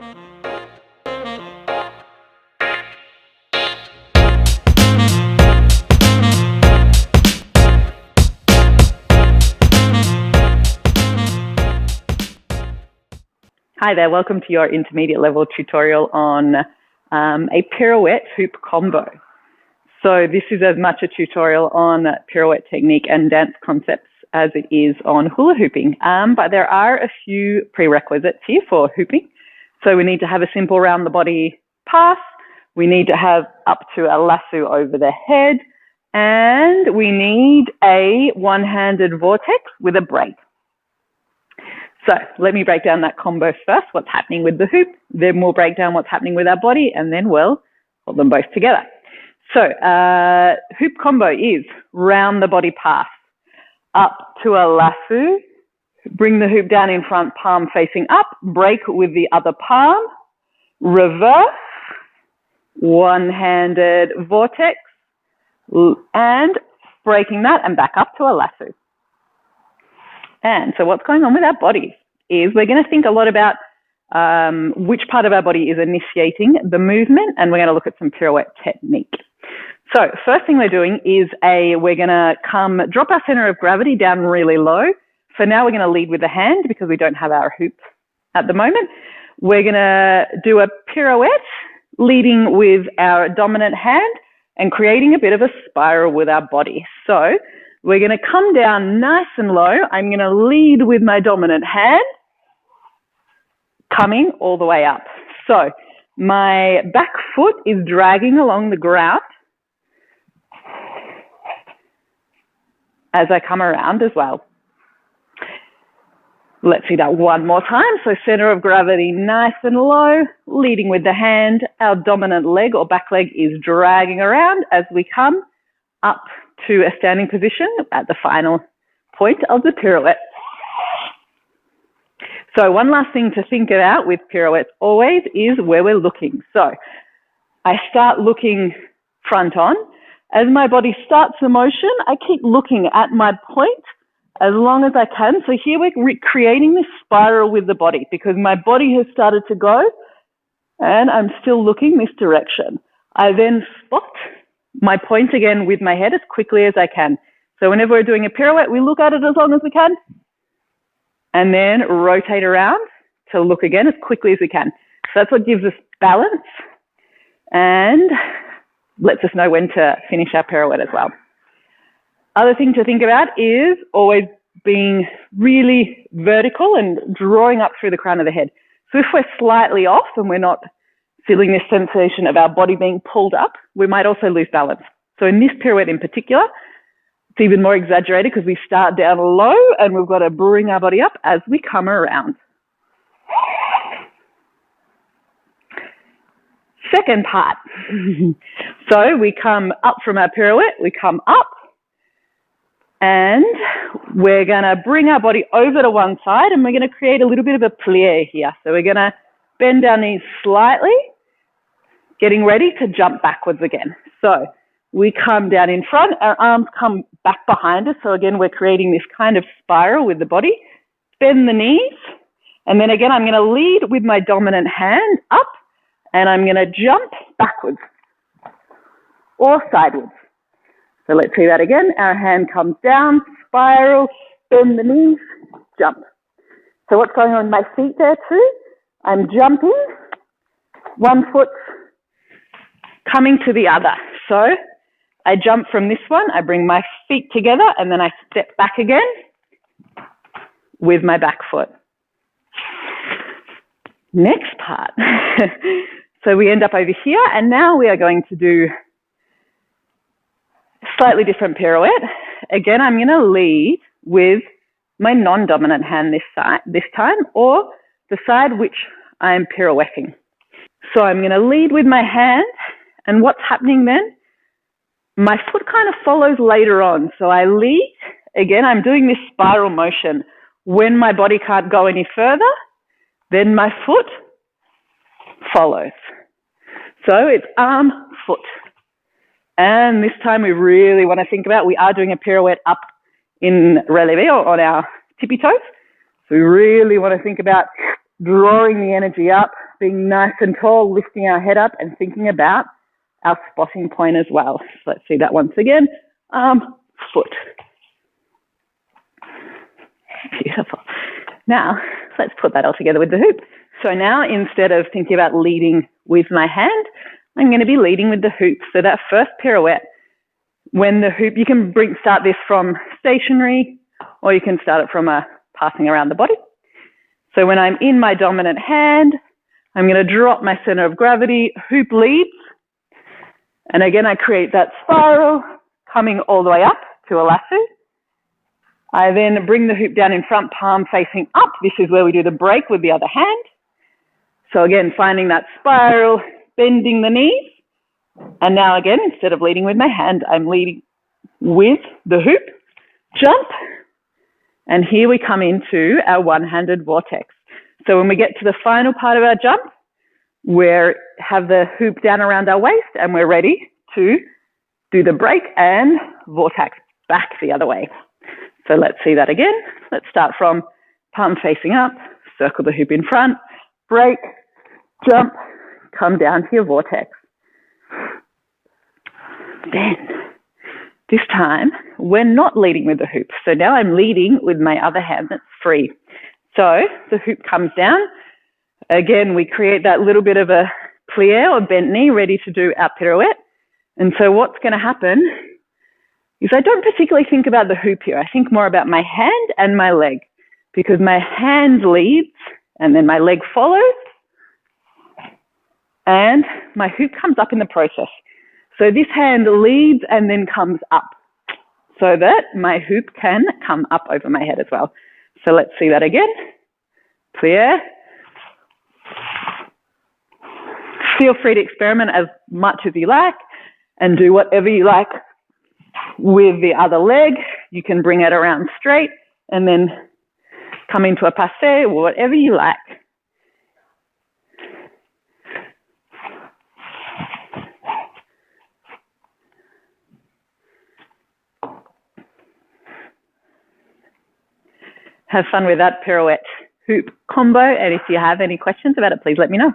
Hi there, welcome to your intermediate level tutorial on a pirouette hoop combo. So this is as much a tutorial on pirouette technique and dance concepts as it is on hula hooping, but there are a few prerequisites here for hooping. So we need to have a simple round the body pass, we need to have up to a lasso over the head, and we need a one-handed vortex with a break. So let me break down that combo first, what's happening with the hoop, then we'll break down what's happening with our body, and then we'll hold them both together. So hoop combo is round the body pass, up to a lasso, bring the hoop down in front, palm facing up, break with the other palm, reverse, one-handed vortex, and breaking that and back up to a lasso. And so what's going on with our bodies is we're going to think a lot about which part of our body is initiating the movement, and we're going to look at some pirouette technique. So first thing we're doing is we're going to drop our center of gravity down really low. So now we're going to lead with the hand because we don't have our hoop at the moment. We're going to do a pirouette leading with our dominant hand and creating a bit of a spiral with our body. So we're going to come down nice and low. I'm going to lead with my dominant hand, coming all the way up. So my back foot is dragging along the ground as I come around as well. Let's see that one more time. So center of gravity nice and low, leading with the hand. Our dominant leg or back leg is dragging around as we come up to a standing position at the final point of the pirouette. So one last thing to think about with pirouettes always is where we're looking. So I start looking front on. As my body starts the motion, I keep looking at my point as long as I can. So here we're creating this spiral with the body because my body has started to go and I'm still looking this direction. I then spot my point again with my head as quickly as I can. So whenever we're doing a pirouette, we look at it as long as we can and then rotate around to look again as quickly as we can. So that's what gives us balance and lets us know when to finish our pirouette as well. Other thing to think about is always being really vertical and drawing up through the crown of the head. So if we're slightly off and we're not feeling this sensation of our body being pulled up, we might also lose balance. So in this pirouette in particular, it's even more exaggerated because we start down low and we've got to bring our body up as we come around. Second part. So we come up from our pirouette, we come up and we're going to bring our body over to one side and we're going to create a little bit of a plie here. So we're going to bend our knees slightly, getting ready to jump backwards again. So we come down in front, our arms come back behind us. So again, we're creating this kind of spiral with the body. Bend the knees. And then again, I'm going to lead with my dominant hand up and I'm going to jump backwards or sideways. So let's see that again. Our hand comes down, spiral, bend the knees, jump. So what's going on with my feet there too? I'm jumping, one foot coming to the other. So I jump from this one, I bring my feet together, and then I step back again with my back foot. Next part. So we end up over here, and now we are going to do a slightly different pirouette. Again, I'm going to lead with my non-dominant hand this time, or the side which I'm pirouetting. So I'm going to lead with my hand, and what's happening then? My foot kind of follows later on. So I lead, again, I'm doing this spiral motion. When my body can't go any further, then my foot follows. So it's arm, foot. And this time we really want to think about, we are doing a pirouette up in releve or on our tippy toes. So we really want to think about drawing the energy up, being nice and tall, lifting our head up and thinking about our spotting point as well. So let's see that once again. Arm, foot. Beautiful. Now, let's put that all together with the hoop. So now, instead of thinking about leading with my hand, I'm going to be leading with the hoop. So that first pirouette, when the hoop, you can start this from stationary, or you can start it from passing around the body. So when I'm in my dominant hand, I'm going to drop my center of gravity, hoop leads, and again, I create that spiral coming all the way up to a lasso. I then bring the hoop down in front, palm facing up. This is where we do the break with the other hand. So again, finding that spiral, bending the knees. And now again, instead of leading with my hand, I'm leading with the hoop, jump. And here we come into our one-handed vortex. So when we get to the final part of our jump, we have the hoop down around our waist and we're ready to do the break and vortex back the other way. So let's see that again. Let's start from palm facing up, circle the hoop in front, break, jump, come down to your vortex. Then, this time, we're not leading with the hoop. So now I'm leading with my other hand that's free. So the hoop comes down. Again, we create that little bit of a plie or bent knee ready to do our pirouette. And so what's going to happen is I don't particularly think about the hoop here. I think more about my hand and my leg, because my hand leads and then my leg follows and my hoop comes up in the process. So this hand leads and then comes up so that my hoop can come up over my head as well. So let's see that again. Plie. Feel free to experiment as much as you like and do whatever you like with the other leg. You can bring it around straight and then come into a passe or whatever you like. Have fun with that pirouette hoop combo. And if you have any questions about it, please let me know.